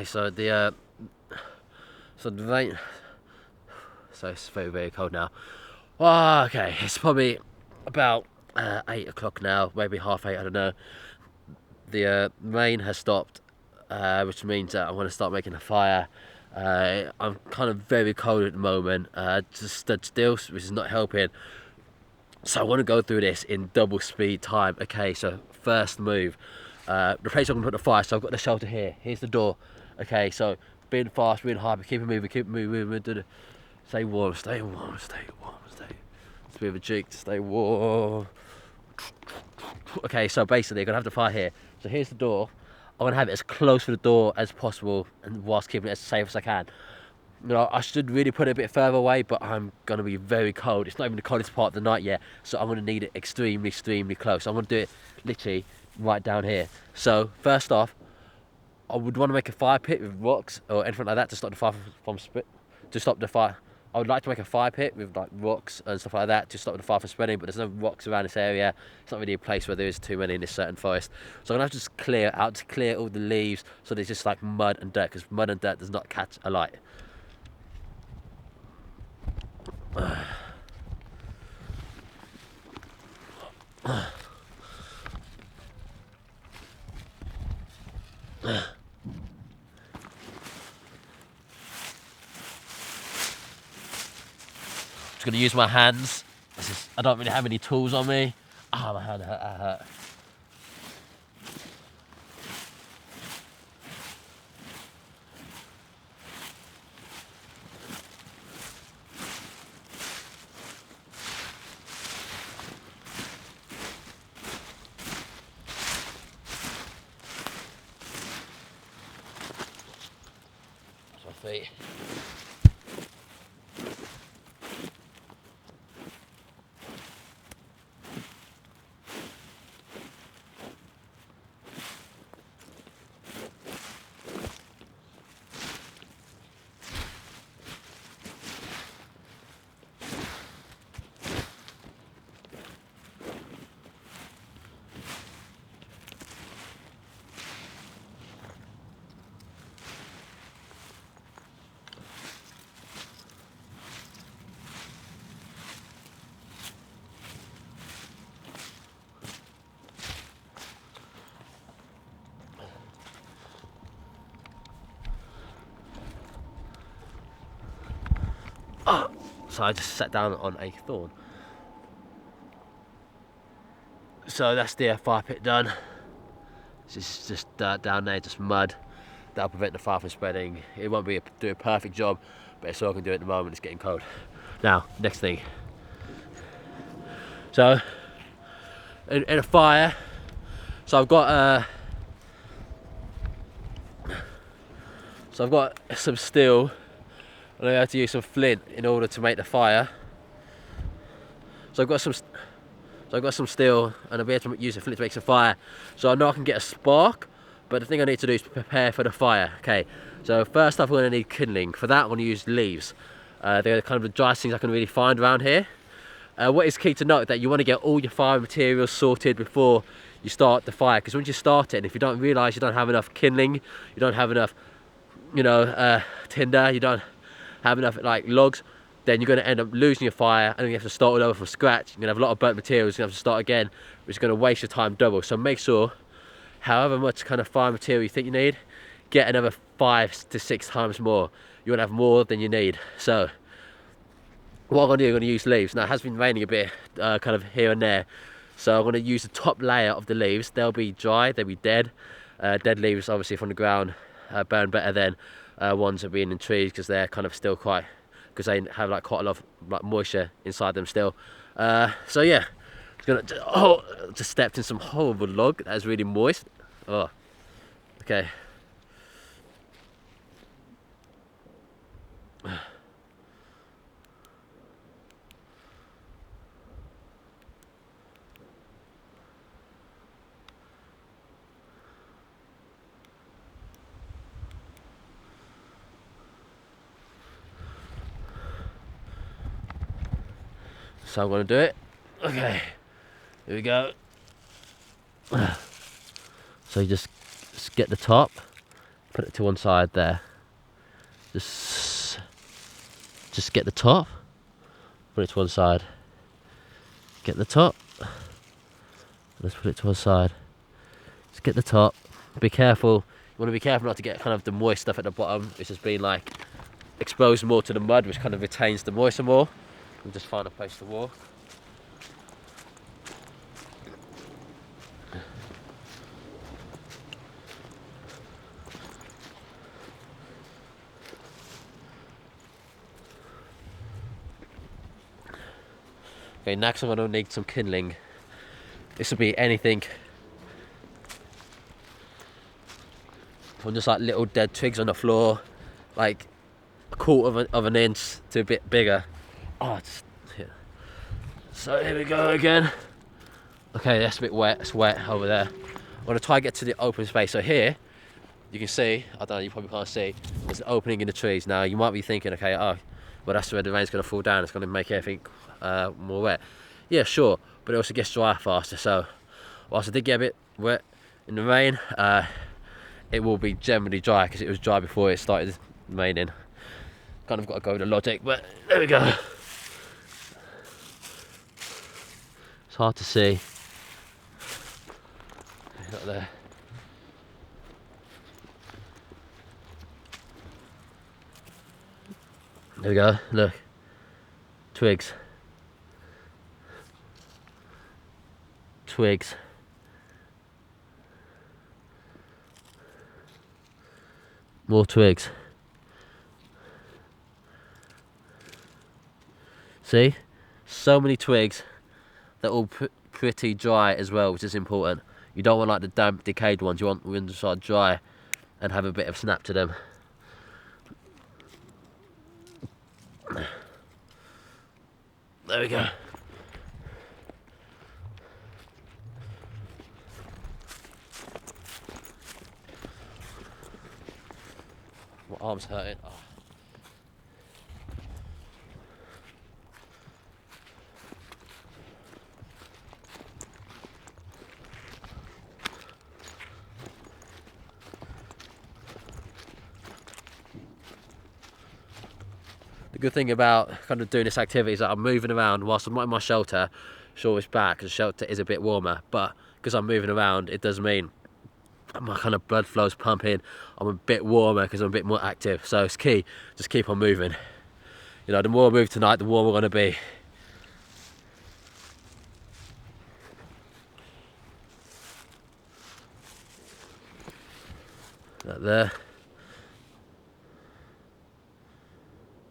So the rain. So it's very, very cold now. Oh, okay, it's probably about 8 o'clock now, maybe half 8, I don't know. The rain has stopped, which means that I'm going to start making a fire. I'm kind of very cold at the moment, just stood still, which is not helping. So I want to go through this in double speed time. Okay, so first move. The place I'm going to put the fire, so I've got the shelter here. Here's the door. Okay, so being fast, being hard, keep it moving, stay warm, stay warm, stay warm, stay. It's a bit of a jig to stay warm. Okay, so basically I'm going to have the fire here. So here's the door. I'm going to have it as close to the door as possible, and whilst keeping it as safe as I can. You know, I should really put it a bit further away, but I'm going to be very cold. It's not even the coldest part of the night yet, so I'm going to need it extremely, extremely close. I'm going to do it literally right down here. So first off, I would want to make a fire pit with rocks or anything like that to stop the fire from I would like to make a fire pit with like rocks and stuff like that to stop the fire from spreading, but there's no rocks around this area. It's not really a place where there is too many in this certain forest. So I'm going to have to just clear out, to clear all the leaves, so there's just like mud and dirt, because mud and dirt does not catch a light. Just gonna use my hands. I don't really have any tools on me. Ah, my hand hurt. That's my feet. Oh, so I just sat down on a thorn. So that's the fire pit done. It's just dirt down there, just mud. That'll prevent the fire from spreading. It won't do a perfect job, but it's all I can do at the moment. It's getting cold. Now, next thing. So, in a fire, so I've got some steel, and I have to use some flint in order to make the fire. So I've got some steel, and I'll be able to use the flint to make some fire. So I know I can get a spark, but the thing I need to do is prepare for the fire. Okay, so first off, we're going to need kindling. For that, I'm going to use leaves. They're kind of the driest things I can really find around here. What is key to note that you want to get all your fire materials sorted before you start the fire, because once you start it, and if you don't realise you don't have enough kindling, you don't have enough, tinder, you don't have enough like logs, then you're going to end up losing your fire, and then you have to start all over from scratch. You're going to have a lot of burnt materials, you're going to have to start again, which is going to waste your time double. So make sure, however much kind of fire material you think you need, get another 5 to 6 times more. You want to have more than you need. So what I'm going to do, I'm going to use leaves. Now it has been raining a bit kind of here and there, so I'm going to use the top layer of the leaves. They'll be dry, they'll be dead. Dead leaves obviously from the ground burn better than ones that are being in trees, because they're kind of still because they have like quite a lot of like moisture inside them still. So yeah, just stepped in some horrible log that's really moist. Oh, okay. So I'm going to do it. Okay, here we go. So you just get the top, Put it to one side there. Just get the top. Put it to one side. Get the top. Let's put it to one side. Just get the top. Be careful. You want to be careful not to get kind of the moist stuff at the bottom, which has been like exposed more to the mud, which kind of retains the moisture more. And just find a place to walk. Okay, next I'm going to need some kindling. This will be anything from just like little dead twigs on the floor, like a quarter of an inch to a bit bigger. Oh, yeah. So here we go again. Okay, that's a bit wet. It's wet over there. I'm going to try and get to the open space. So here, you can see, I don't know, you probably can't see, there's an opening in the trees. Now, you might be thinking, okay, oh, well, that's where the rain's going to fall down. It's going to make everything more wet. Yeah, sure, but it also gets dry faster. So whilst I did get a bit wet in the rain, it will be generally dry because it was dry before it started raining. Kind of got to go with the logic, but there we go. It's hard to see. Not there. There we go, look. Twigs. Twigs. More twigs. See? So many twigs. They're all pretty dry as well, which is important. You don't want like the damp, decayed ones. You want them to start dry and have a bit of snap to them. There we go. My arm's hurting. Oh. The good thing about kind of doing this activity is that I'm moving around whilst I'm not in my shelter. Sure, it's bad because the shelter is a bit warmer, but because I'm moving around, it does mean my kind of blood flow's pumping. I'm a bit warmer because I'm a bit more active. So it's key, just keep on moving. You know, the more I move tonight, the warmer we're going to be. Right there.